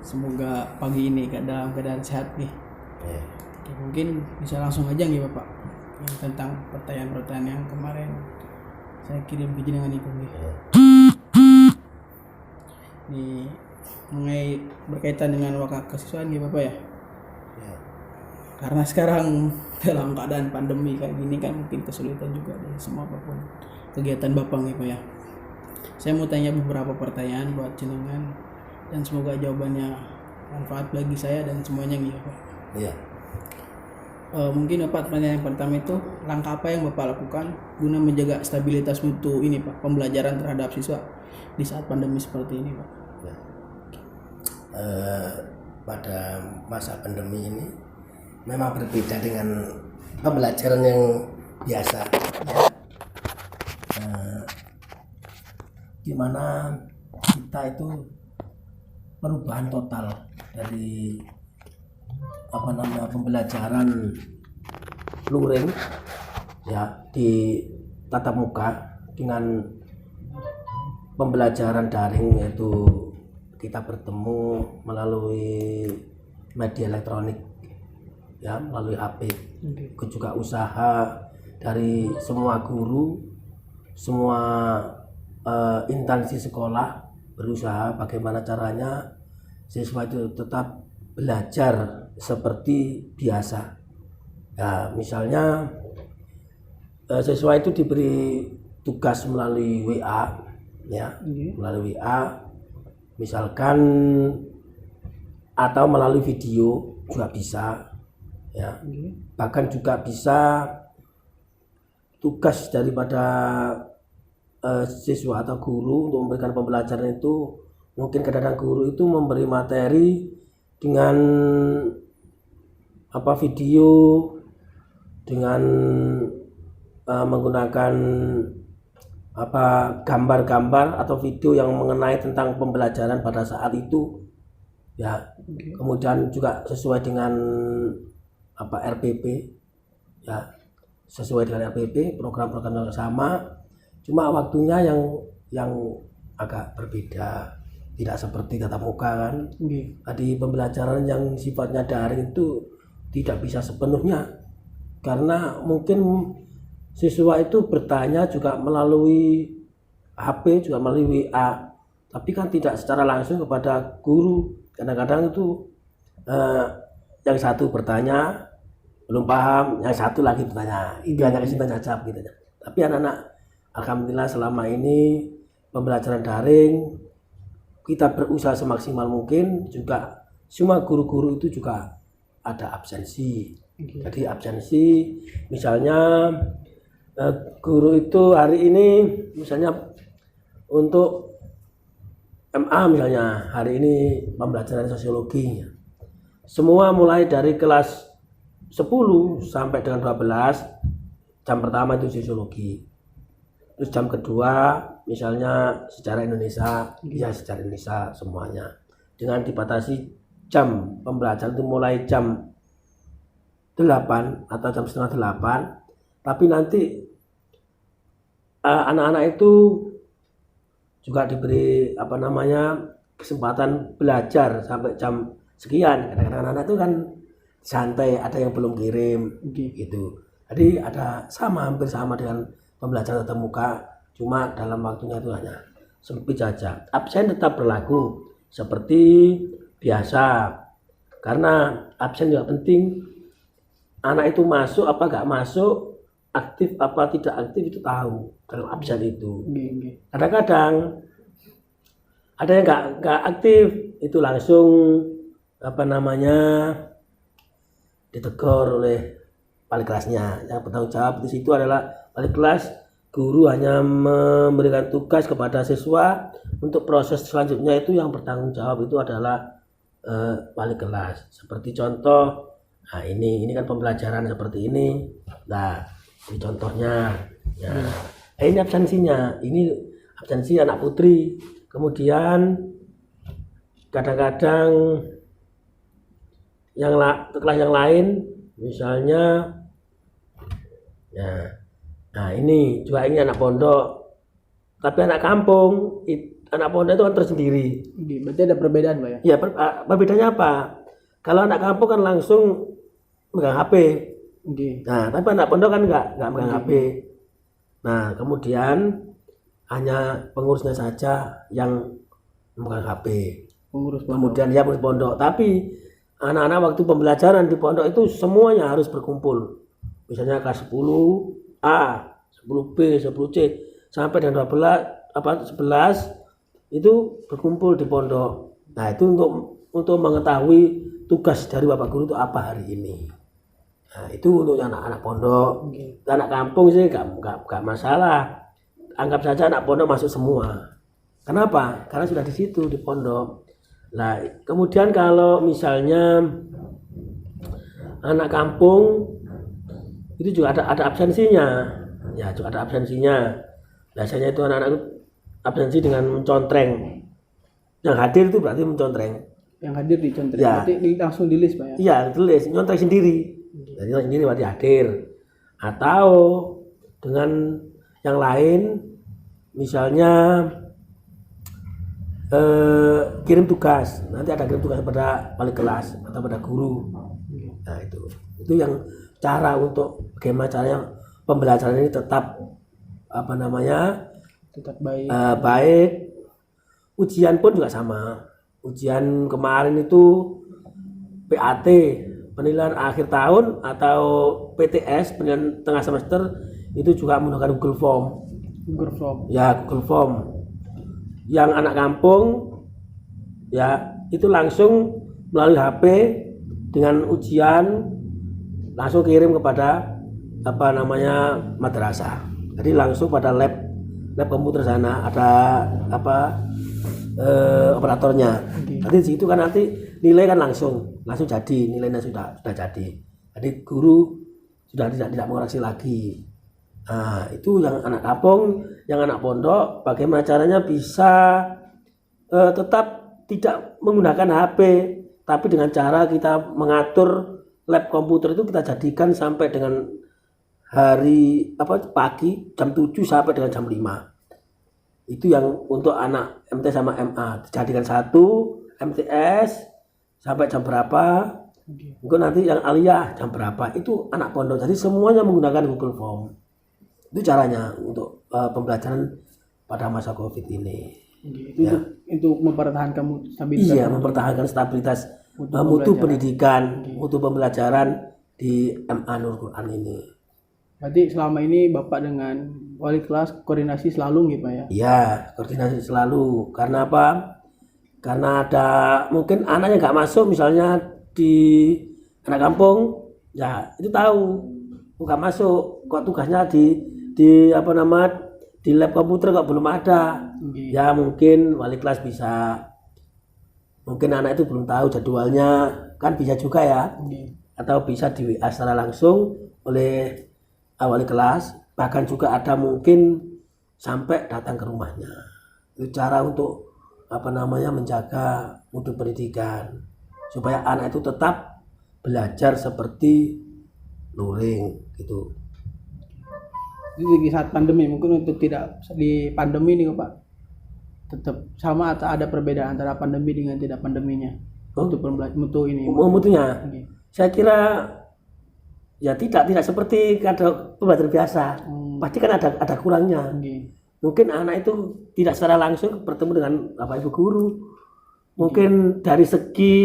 Semoga pagi ini dalam keadaan sehat nih. Ya. Oke, mungkin bisa langsung aja nih Bapak yang tentang pertanyaan-pertanyaan yang kemarin saya kirim ke jenengan itu nih. Ya. Ini mengenai berkaitan dengan wakaf kesiswaan nih Bapak ya. Ya. Karena sekarang dalam keadaan pandemi kayak gini kan mungkin kesulitan juga dari semua apapun kegiatan Bapak nih Pak ya. Saya mau tanya beberapa pertanyaan buat jenengan dan semoga jawabannya manfaat bagi saya dan semuanya nih Pak. Ya. Mungkin Bapak, pertanyaan yang pertama itu, langkah apa yang Bapak lakukan guna menjaga stabilitas mutu ini Pak, pembelajaran terhadap siswa di saat pandemi seperti ini Pak? Ya. Pada masa pandemi ini memang berbeda dengan pembelajaran yang biasa, ya. Di mana kita itu perubahan total dari pembelajaran luring ya di tatap muka dengan pembelajaran daring, yaitu kita bertemu melalui media elektronik ya, melalui HP. Juga usaha dari semua guru, semua instansi sekolah berusaha bagaimana caranya siswa itu tetap belajar seperti biasa. Ya, misalnya siswa itu diberi tugas melalui WA, ya, melalui WA, misalkan, atau melalui video juga bisa, ya. Bahkan juga bisa tugas daripada siswa atau guru untuk memberikan pembelajaran itu, mungkin kadang-kadang guru itu memberi materi dengan video, dengan menggunakan gambar-gambar atau video yang mengenai tentang pembelajaran pada saat itu, ya. Kemudian juga sesuai dengan RPP, ya, sesuai dengan RPP, program-program yang sama, cuma waktunya yang agak berbeda, tidak seperti tatap muka kan. Tadi pembelajaran yang sifatnya daring itu tidak bisa sepenuhnya, karena mungkin siswa itu bertanya juga melalui HP, juga melalui WA, tapi kan tidak secara langsung kepada guru. Kadang-kadang itu yang satu bertanya belum paham, yang satu lagi bertanya, itu hanya isi tanya jawab gitu. Tapi anak-anak alhamdulillah selama ini pembelajaran daring kita berusaha semaksimal mungkin. Juga semua guru-guru itu juga ada absensi. Jadi absensi, misalnya guru itu hari ini misalnya untuk MA, misalnya hari ini pembelajaran sosiologi, semua mulai dari kelas 10 sampai dengan 12, jam pertama itu sosiologi, terus jam kedua misalnya sejarah Indonesia, ya sejarah Indonesia semuanya, dengan dibatasi jam pembelajaran itu mulai jam 8 atau jam setengah 8. Tapi nanti anak-anak itu juga diberi kesempatan belajar sampai jam sekian. Kadang-kadang anak-anak itu kan santai, ada yang belum kirim gitu. Jadi hampir sama dengan pembelajaran tatap muka, cuma dalam waktunya itu hanya sempit saja. Absen tetap berlaku seperti biasa, karena absen juga penting. Anak itu masuk apa gak masuk, aktif apa tidak aktif itu tahu dalam absen itu. Kadang-kadang ada yang gak aktif, itu langsung ditegur oleh wali kelasnya. Yang bertanggung jawab di situ adalah wali kelas. Guru hanya memberikan tugas kepada siswa. Untuk proses selanjutnya itu yang bertanggung jawab itu adalah wali kelas. Seperti contoh, nah ini kan pembelajaran seperti ini. Nah, ini contohnya. Ya. Ini absensinya. Ini absensi anak putri. Kemudian kadang-kadang kelas yang lain, misalnya, nah ini juga ini anak pondok, tapi anak kampung anak pondok itu kan tersendiri. Nggih, berarti ada perbedaan Pak ya? Ya, perbedaannya apa? Kalau anak kampung kan langsung megang HP. Nggih. Nah, tapi anak pondok kan nggak megang HP. Nah, kemudian hanya pengurusnya saja yang megang HP. Pengurus pondok. Kemudian ya pengurus pondok. Tapi anak-anak waktu pembelajaran di pondok itu semuanya harus berkumpul. Misalnya kelas 10A, 10B, 10C sampai dengan 11 itu berkumpul di pondok. Nah, itu untuk mengetahui tugas dari Bapak Guru itu apa hari ini. Nah, itu untuk anak-anak pondok. Anak kampung sih gak masalah. Anggap saja anak pondok masuk semua. Kenapa? Karena sudah di situ di pondok. Nah, kemudian kalau misalnya anak kampung itu juga ada absensinya. Ya, juga ada absensinya. Biasanya itu anak-anak itu absensi dengan mencontreng. Yang hadir itu berarti mencontreng. Yang hadir dicontreng. Ya. Berarti langsung di list Pak ya? Iya, tulis nyontreng sendiri. Jadi nyontreng sendiri berarti hadir. Atau dengan yang lain, misalnya kirim tugas. Nanti ada kirim tugas pada wali kelas atau pada guru. Nah, itu yang cara untuk bagaimana caranya pembelajaran ini tetap Tetap baik. baik. Ujian pun juga sama. Ujian kemarin itu PAT, penilaian akhir tahun, atau PTS, penilaian tengah semester, itu juga menggunakan Google Form. Google Form. Ya, Google Form. Yang anak kampung ya itu langsung melalui HP dengan ujian langsung kirim kepada madrasah. Jadi langsung pada lab komputer sana ada operatornya. Nanti di situ kan nanti nilai kan langsung jadi, nilainya sudah jadi. Jadi guru sudah tidak mengoreksi lagi. Nah, itu yang anak kampung, yang anak pondok, bagaimana caranya bisa tetap tidak menggunakan HP, tapi dengan cara kita mengatur lab komputer itu kita jadikan sampai dengan pagi jam 7 sampai dengan jam 5. Itu yang untuk anak MT sama MA dijadikan satu MTS sampai jam berapa. Mungkin nanti yang aliyah jam berapa, itu anak pondok. Jadi semuanya menggunakan Google Form. Itu caranya untuk pembelajaran pada masa COVID ini. Itu mempertahankan stabilitas. Iya, mempertahankan stabilitas mutu pendidikan, mutu pembelajaran di MA Nurul Quran ini. Berarti selama ini Bapak dengan wali kelas koordinasi selalu gitu Pak ya? Iya, koordinasi selalu. Karena apa? Karena ada mungkin anaknya nggak masuk, misalnya di anak kampung, ya itu tahu nggak masuk, kok tugasnya di lab komputer kok belum ada. Ya mungkin wali kelas bisa, mungkin anak itu belum tahu jadwalnya, kan bisa juga ya. Atau bisa di WA secara langsung oleh wali kelas, bahkan juga ada mungkin sampai datang ke rumahnya. Itu cara untuk menjaga mutu pendidikan supaya anak itu tetap belajar seperti luring gitu. Itu di saat pandemi, mungkin untuk tidak di pandemi ini Pak tetap sama atau ada perbedaan antara pandemi dengan tidak pandeminya untuk mutu ini? Mutunya, saya kira ya tidak seperti kada pembelajaran biasa. Pasti kan ada kurangnya. Mungkin anak itu tidak secara langsung bertemu dengan Bapak Ibu guru. Mungkin dari segi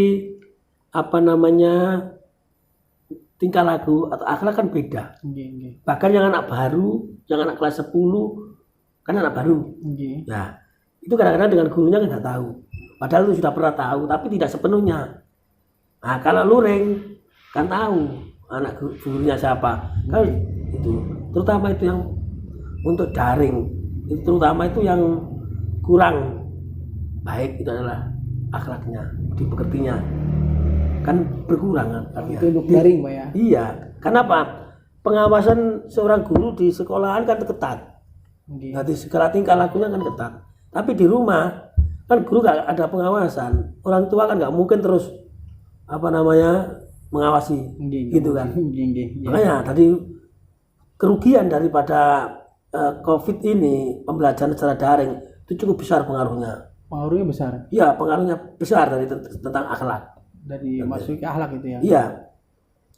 tingkah laku atau akhlak kan beda. Bahkan yang anak baru, yang anak kelas 10 kan anak baru. Nah, itu kadang-kadang dengan gurunya kan nggak tahu. Padahal itu sudah pernah tahu, tapi tidak sepenuhnya. Nah, kalau luring kan tahu anak gurunya siapa. Kan itu. Terutama itu yang untuk daring, itu terutama itu yang kurang baik itu adalah akhlaknya, dipekertinya. Kan berkurang kan. Itu untuk daring Pak ya? Iya. Kenapa? Pengawasan seorang guru di sekolahan kan ketat. Nanti segala tingkah lakunya kan ketat. Tapi di rumah kan guru gak ada pengawasan. Orang tua kan nggak mungkin terus mengawasi gitu kan. Makanya tadi kerugian daripada COVID ini, pembelajaran secara daring, itu cukup besar pengaruhnya. Pengaruhnya besar Iya, pengaruhnya besar dari tentang akhlak. dari masuk ke akhlak itu ya. Iya,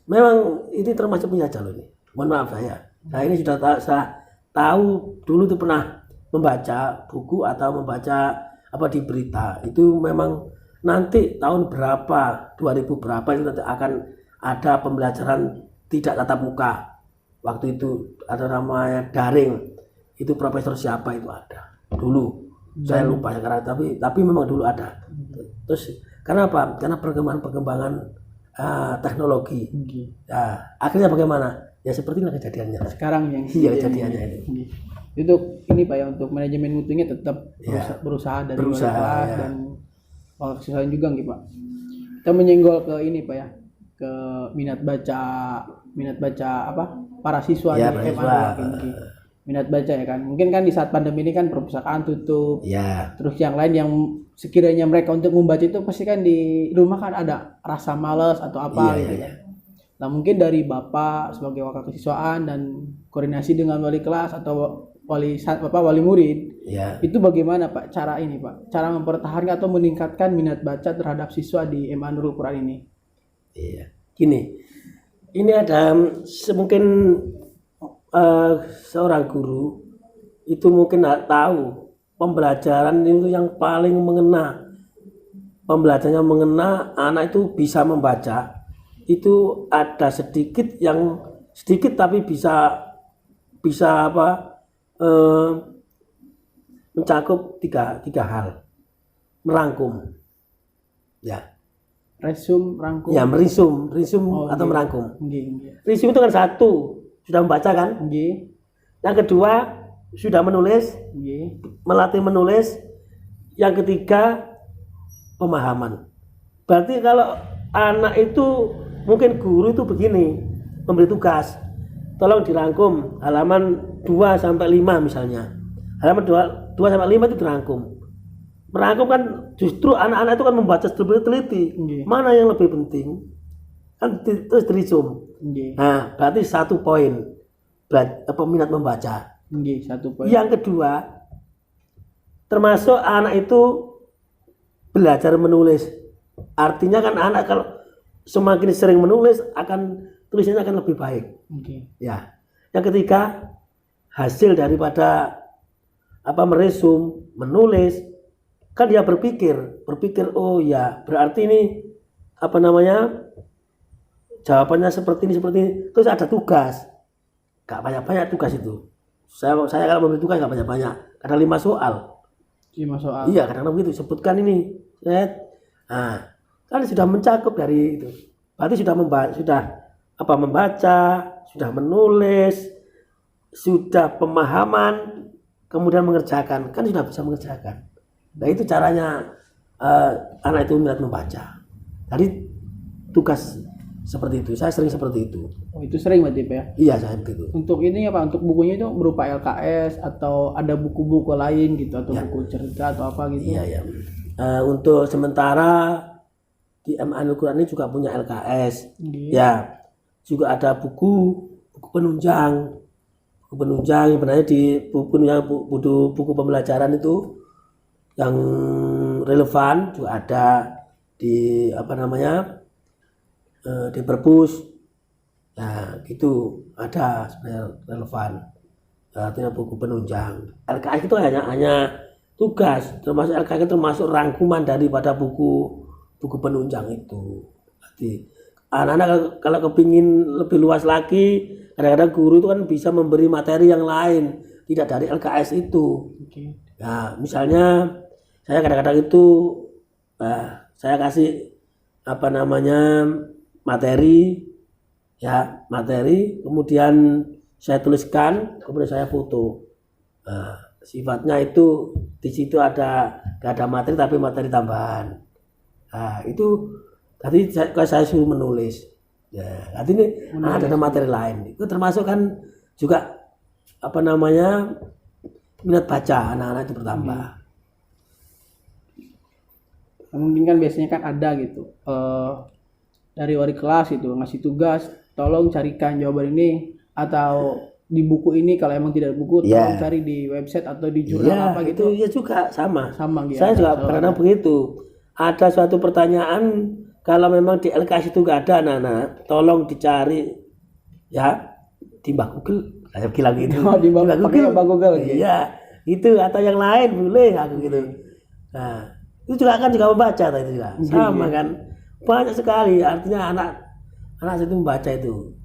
memang ini termasuk penjajah loh ini. Mohon maaf saya ini sudah tahu dulu tuh pernah membaca buku atau membaca apa di berita itu memang nanti tahun berapa 2000 berapa itu nanti akan ada pembelajaran tidak tatap muka. Waktu itu ada namanya daring, itu profesor siapa itu ada dulu, saya lupa sekarang, tapi memang dulu ada. Terus karena apa? Karena perkembangan teknologi. Ya, akhirnya bagaimana? Ya seperti inilah kejadiannya. Sekarang yang Iya, kejadiannya itu. Untuk ini Pak ya, untuk manajemen mutunya tetap Ya, berusaha dari berusaha, wali kelas ya. dan kesusahan juga nggih Pak. Kita menyenggol ke ini Pak ya, ke minat baca apa para siswa Ya, di para SMA siswa. mungkin. Minat baca ya kan. Mungkin kan di saat pandemi ini kan perpustakaan tutup. Ya, Terus yang lain yang sekiranya mereka untuk membaca itu pasti kan di rumah kan ada rasa malas atau apa Iya, gitu iya, kan. Nah mungkin dari Bapak sebagai wakil kesiswaan dan koordinasi dengan wali kelas atau wali murid ya. itu bagaimana Pak cara ini Pak? Cara mempertahankan atau meningkatkan minat baca terhadap siswa di MA Nurul Quran ini? Iya. Gini, ini ada mungkin seorang guru itu mungkin nggak tahu pembelajaran itu yang paling mengena. Pembelajarannya mengena, anak itu bisa membaca. Itu ada sedikit tapi bisa apa? Mencakup tiga hal, merangkum, ya. Rangkum. Ya, merisum atau nggih. merangkum. Nggih. Risum itu kan satu, sudah membaca kan? Nggih. Yang kedua, sudah menulis, Nggih. melatih menulis. Yang ketiga, pemahaman. Berarti kalau anak itu, mungkin guru itu begini, memberi tugas. Tolong dirangkum halaman 2 sampai 5 misalnya. Halaman 2 sampai 5 itu dirangkum. Merangkum kan justru anak-anak itu kan membaca secara teliti. Nggih. Mana yang lebih penting? Kan terus dirisum. Nggih. Nah, berarti 1 poin peminat membaca. Nggih, 1 poin. Yang kedua, termasuk anak itu belajar menulis. Artinya kan anak kalau semakin sering menulis tulisannya akan lebih baik. Nggih. Ya. Yang ketiga, hasil daripada meresum, menulis, kan dia berpikir, oh ya, berarti ini jawabannya seperti ini. Terus ada tugas. Gak banyak-banyak tugas itu. Saya kalau memberi tugas gak banyak-banyak. Ada 5 soal. 5 soal. Iya, kadang-kadang begitu. Sebutkan ini. Nah, kan sudah mencakup dari itu. Berarti sudah membaca, sudah menulis, sudah pemahaman, kemudian mengerjakan. Kan sudah bisa mengerjakan. Nah, itu caranya anak itu minat membaca. Jadi tugas seperti itu. Saya sering seperti itu. Oh, itu sering berarti Pak ya? Iya, saya begitu. Untuk ini ya Pak, untuk bukunya itu berupa LKS atau ada buku-buku lain gitu atau Ya. buku cerita atau apa gitu? Iya. Untuk sementara di MA Nurul Quran ini juga punya LKS. Nggih. Ya, juga ada buku penunjang. Buku penunjang sebenarnya di buku pembelajaran itu yang relevan juga ada di di perpus. Nah, gitu ada sebenarnya relevan. Artinya buku penunjang. LKS itu hanya tugas, termasuk LKS itu termasuk rangkuman daripada buku penunjang itu. Jadi anak-anak kalau kepingin lebih luas lagi, kadang-kadang guru itu kan bisa memberi materi yang lain, tidak dari LKS itu. Oke. Nah, misalnya saya kadang-kadang itu saya kasih materi, kemudian saya tuliskan, kemudian saya foto. Sifatnya itu di situ gak ada materi tapi materi tambahan. Nah, itu tadi saya suruh menulis. Ya, artinya ada materi lain. Itu termasuk kan juga minat baca anak-anak itu bertambah. Mungkin kan biasanya kan ada gitu dari wali kelas itu ngasih tugas, tolong carikan jawaban ini atau di buku ini, kalau emang tidak buku tolong cari di website atau di jurnal apa gitu. Itu ya juga sama. Gitu. Saya juga kadang begitu. Ada suatu pertanyaan, kalau memang di LKS itu nggak ada anak-anak, tolong dicari ya di Mbak Google. Saya bilang gitu. Di Mbak Google. Iya, itu atau yang lain boleh aku gitu. Nah, itu juga kan juga membaca itu juga. Sama kan. Banyak sekali, artinya anak itu membaca itu.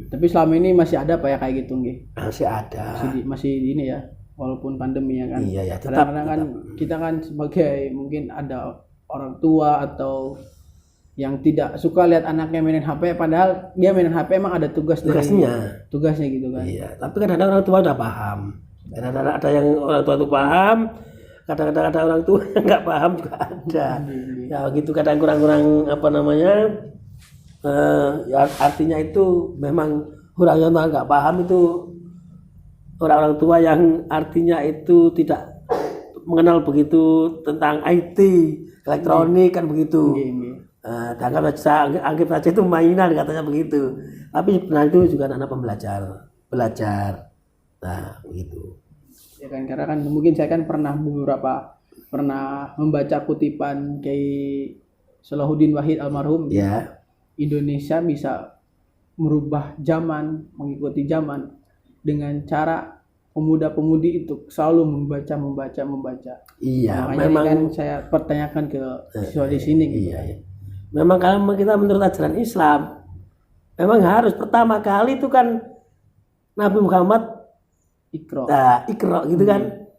Tapi selama ini masih ada Pak ya kayak gitu nggih? Masih ada. Masih ini ya, walaupun pandemi ya kan. Iya ya, tetap. Kadang-kadang kan kita kan sebagai mungkin ada orang tua atau yang tidak suka lihat anaknya mainin HP, padahal dia mainin HP emang ada tugasnya gitu kan. Iya, tapi kadang-kadang orang tua udah paham. Kadang-kadang ada yang orang tua itu paham, kadang-kadang ada orang tua yang nggak paham juga ada. Ya begitu, kadang kurang apa namanya. Ya artinya itu memang orang yang nggak paham itu orang-orang tua yang artinya itu tidak mengenal begitu tentang IT, elektronik kan begitu. Anggap saja itu mainan katanya begitu. Tapi sebenarnya itu juga anak belajar. Nah begitu. Ya kan, karena kan mungkin saya kan pernah membaca kutipan Kiai Salahuddin Wahid almarhum. Ya. Indonesia bisa merubah zaman, mengikuti zaman dengan cara pemuda-pemudi itu selalu membaca. Iya, makanya memang kan saya pertanyakan ke siswa di sini. Iya. Memang kalau kita menurut ajaran Islam, memang harus pertama kali itu kan Nabi Muhammad Iqra gitu kan.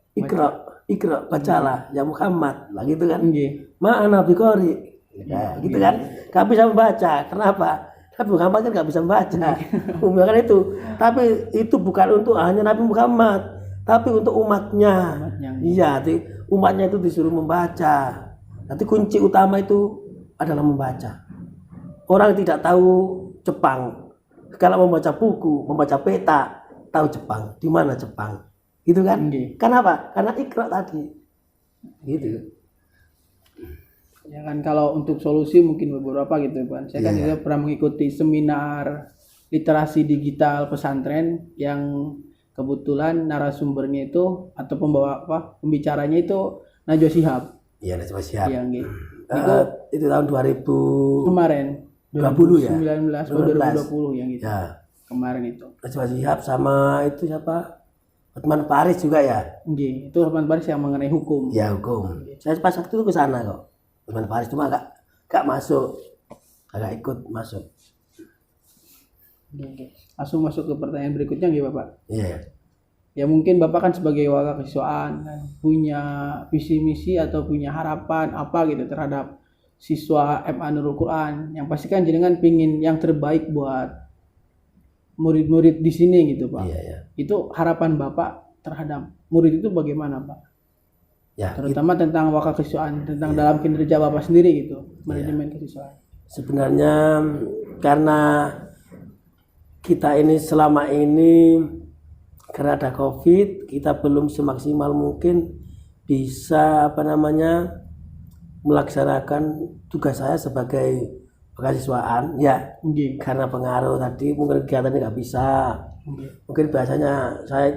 Iqra bacalah ya Muhammad lah gitu kan. Ma'ana biqari. Ya, gitu kan, nggak bisa membaca. Kenapa? Nabi Muhammad kan nggak bisa membaca. Kan itu. Tapi itu bukan untuk hanya Nabi Muhammad, tapi untuk umatnya. Iya, umatnya itu disuruh membaca. Nanti kunci utama itu adalah membaca. Orang tidak tahu Jepang, kalau membaca buku, membaca peta, tahu Jepang. Di mana Jepang? Gitu kan? Kenapa? Karena Iqra tadi. Gitu. Ya kan, kalau untuk solusi mungkin beberapa gitu Pak. Saya kan juga pernah mengikuti seminar literasi digital pesantren yang kebetulan narasumbernya itu atau pembicaranya itu Najwa Shihab. Iya, Najwa Shihab. Iya, gitu. Itu tahun 2000 kemarin 2020 ya. 2020 yang gitu. Ya. Kemarin itu. Najwa Shihab sama itu siapa? Hotman Paris juga ya. Itu Hotman Paris yang mengenai hukum. Ya, hukum. Saya pas waktu itu ke sana kok. Hotman Paris cuma gak masuk, agak ikut masuk. Langsung masuk ke pertanyaan berikutnya nggih Bapak? Iya. Ya mungkin Bapak kan sebagai wakil kesiswaan kan punya visi misi atau punya harapan apa gitu terhadap siswa MA Nurul Quran, yang pasti kan jenengan pingin yang terbaik buat murid-murid di sini gitu Pak. Iya. Itu harapan Bapak terhadap murid itu bagaimana Pak? Ya, terutama tentang wakil kesiswaan, tentang dalam kinerja Bapak sendiri gitu, manajemen kesiswaan. Sebenarnya karena kita ini selama ini karena ada COVID, kita belum semaksimal mungkin bisa melaksanakan tugas saya sebagai kekasiswaan ya. Karena pengaruh tadi mungkin kegiatannya nggak bisa. Mungkin biasanya saya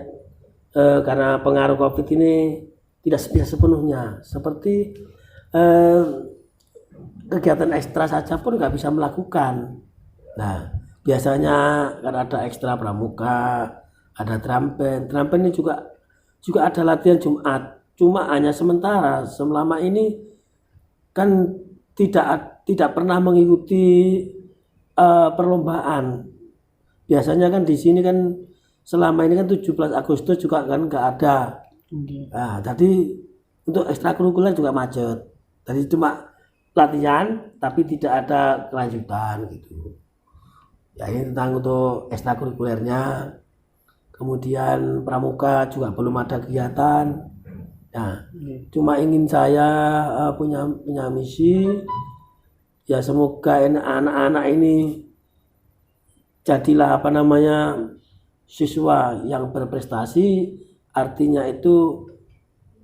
karena pengaruh COVID ini tidak bisa sepenuhnya, seperti kegiatan ekstra saja pun nggak bisa melakukan. Nah biasanya kan ada ekstra pramuka, ada drum band ini juga ada latihan Jumat, cuma hanya sementara. Selama ini kan tidak pernah mengikuti perlombaan. Biasanya kan di sini kan selama ini kan 17 Agustus juga kan nggak ada. Nah, tadi untuk ekstrakurikuler juga macet. Tadi cuma latihan tapi tidak ada kelanjutan gitu. Ya ini tentang untuk ekstrakurikulernya. Kemudian pramuka juga belum ada kegiatan. Nah, cuma ingin saya punya misi ya, semoga anak-anak ini jadilah siswa yang berprestasi. Artinya itu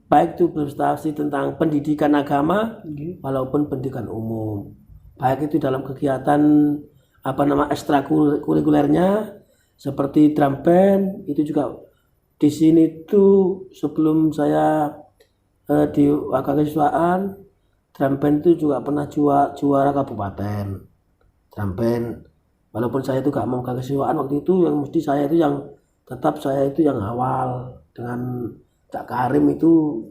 baik itu berprestasi tentang pendidikan agama walaupun pendidikan umum, baik itu dalam kegiatan ekstrakurikulernya seperti drum band itu juga di sini tuh sebelum saya di wakakiswaan drum band itu juga pernah juara kabupaten drum band. Walaupun saya itu gak mau kekesewaan waktu itu, yang mesti saya itu yang tetap saya itu yang awal dengan Cak Karim itu,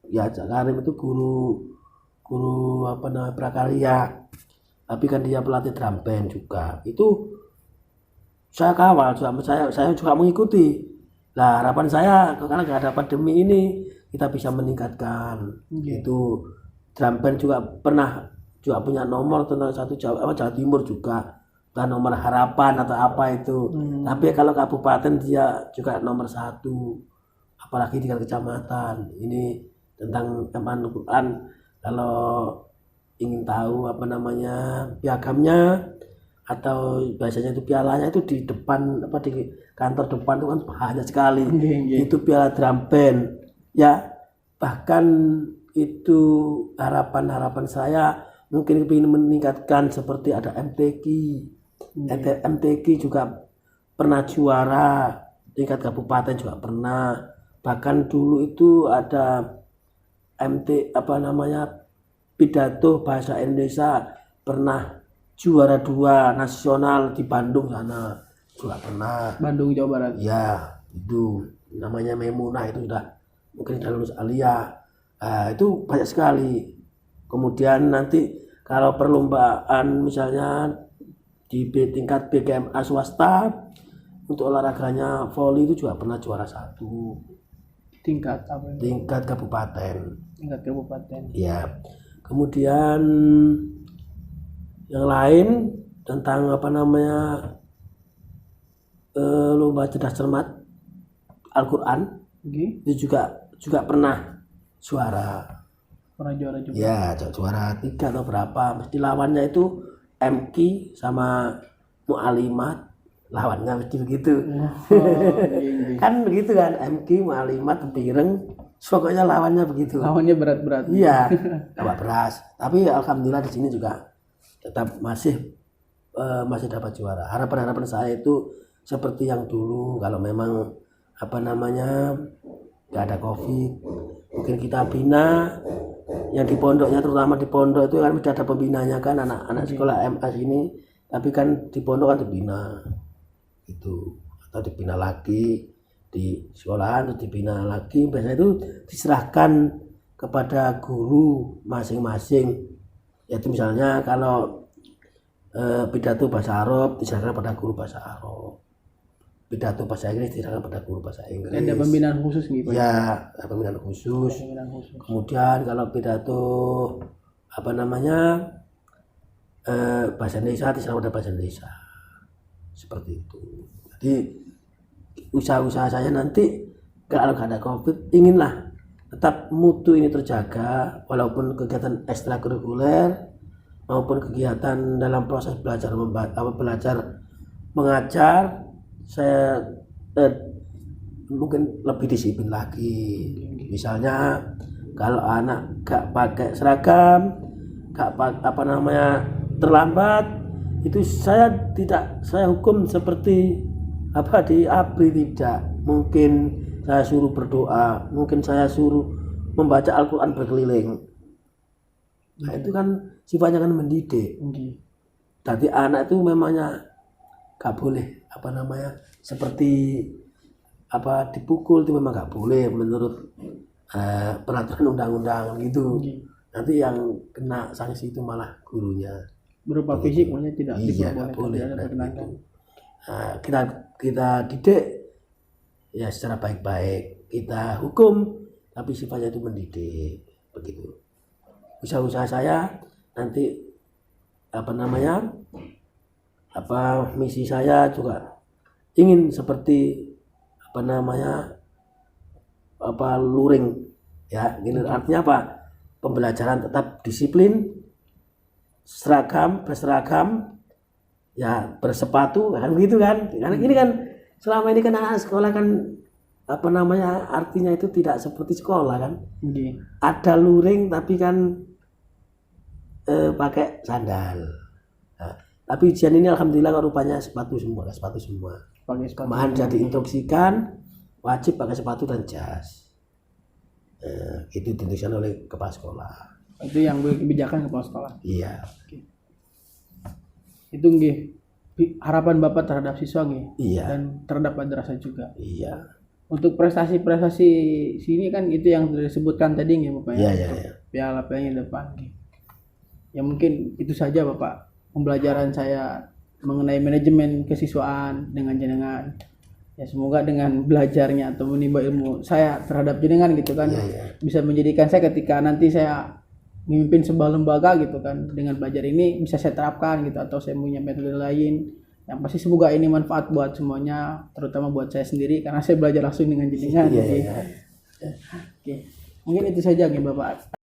ya Cak Karim itu guru apa namanya prakarya, tapi kan dia pelatih drum band juga. Itu saya kawal, saya juga mengikuti. Nah harapan saya karena gak ada pandemi ini kita bisa meningkatkan. Itu drum band juga pernah juga punya nomor tentang Jawa Timur juga. Nomor harapan atau apa itu. Tapi kalau kabupaten dia juga nomor 1, apalagi tingkat kecamatan. Ini tentang Al Quran. Kalau ingin tahu apa namanya piagamnya atau biasanya itu pialanya itu di depan apa di kantor depan itu kan banyak sekali. Itu piala drum band ya. Bahkan itu harapan saya mungkin ingin meningkatkan seperti ada MTQ. MTQ juga pernah juara tingkat kabupaten juga pernah. Bahkan dulu itu ada apa namanya pidato bahasa Indonesia pernah juara 2 nasional di Bandung sana juga pernah. Bandung Jawa Barat. Ya itu namanya Memunah itu sudah mungkin sudah lulus aliyah. Itu banyak sekali. Kemudian nanti kalau perlombaan misalnya di tingkat BKMA swasta untuk olahraganya volley itu juga pernah juara 1 tingkat apa? Tingkat kabupaten. Tingkat kabupaten. Ya. Kemudian yang lain tentang apa namanya lomba cerdas cermat Al-Quran. Itu juga pernah juara. Pernah juara juga. Ya, juara 3 atau berapa. Mesti lawannya itu MQ sama Mu'alimat, lawannya mesti begitu. Kan begitu kan, MQ, Mu'alimat, Pireng, pokoknya lawannya begitu. Lawannya berat-berat. Iya, dapat beras. Tapi alhamdulillah di sini juga tetap masih dapat juara. Harapan saya itu seperti yang dulu, kalau memang apa namanya nggak ada COVID, mungkin kita bina yang di pondoknya, terutama di pondok itu kan sudah ada pembinanya kan, anak-anak sekolah MA ini, tapi kan di pondok kan dibina itu, atau dibina lagi di sekolahan, terus dibina lagi, biasanya itu diserahkan kepada guru masing-masing. Yaitu misalnya kalau pidato bahasa Arab diserahkan pada guru bahasa Arab, pidato bahasa Inggris diserahkan pada guru bahasa Inggris. Ada pembinaan khusus gitu. Ya, ada pembinaan khusus. Kemudian kalau pidato apa namanya bahasa Indonesia diserahkan pada bahasa Indonesia. Seperti itu. Jadi usaha-usaha saya nanti kalau nggak ada COVID, inginlah tetap mutu ini terjaga, walaupun kegiatan ekstrakurikuler maupun kegiatan dalam proses belajar mengajar, saya mungkin lebih disiplin lagi. Misalnya kalau anak gak pakai seragam, gak apa namanya terlambat, itu saya hukum seperti apa di ABRI, tidak. Mungkin saya suruh berdoa, mungkin saya suruh membaca Al-Quran berkeliling. Nah itu kan sifatnya kan mendidik. Jadi anak itu memangnya gak boleh apa namanya seperti apa dipukul, itu memang gak boleh menurut peraturan undang-undang gitu. Nanti yang kena sanksi itu malah gurunya. Berupa fisik maksudnya tidak diperbolehkan. Boleh, nah, kita didik ya secara baik-baik, kita hukum tapi sifatnya itu mendidik begitu. Usaha-usaha saya nanti apa namanya misi saya juga ingin seperti apa namanya luring ya, ini artinya apa, pembelajaran tetap disiplin, berseragam ya, bersepatu kan begitu kan. Karena ini kan selama ini kan anak sekolah kan apa namanya artinya itu tidak seperti sekolah kan. Ada luring tapi kan pakai sandal. Nah, tapi ujian ini alhamdulillah rupanya sepatu semua. pakai sepatu. Kemahan sudah diinstruksikan wajib pakai sepatu dan jas. Itu ditentukan oleh kepala sekolah. Itu yang kebijakan kepala sekolah. Iya. Itu nggih harapan Bapak terhadap siswa nggih. Iya. Dan terhadap madrasah juga. Iya. Untuk prestasi-prestasi sini kan itu yang disebutkan tadi nggih Bapak ya. Iya. Piala-pialanya depan nggih. Ya mungkin itu saja Bapak pembelajaran saya mengenai manajemen kesiswaan dengan jenengan. Ya semoga dengan belajarnya atau menimba ilmu saya terhadap jenengan gitu kan bisa menjadikan saya ketika nanti saya memimpin sebuah lembaga gitu kan, dengan belajar ini bisa saya terapkan gitu, atau saya punya metode lain yang pasti semoga ini manfaat buat semuanya, terutama buat saya sendiri karena saya belajar langsung dengan jenengan. Oke. Mungkin itu saja nih Bapak.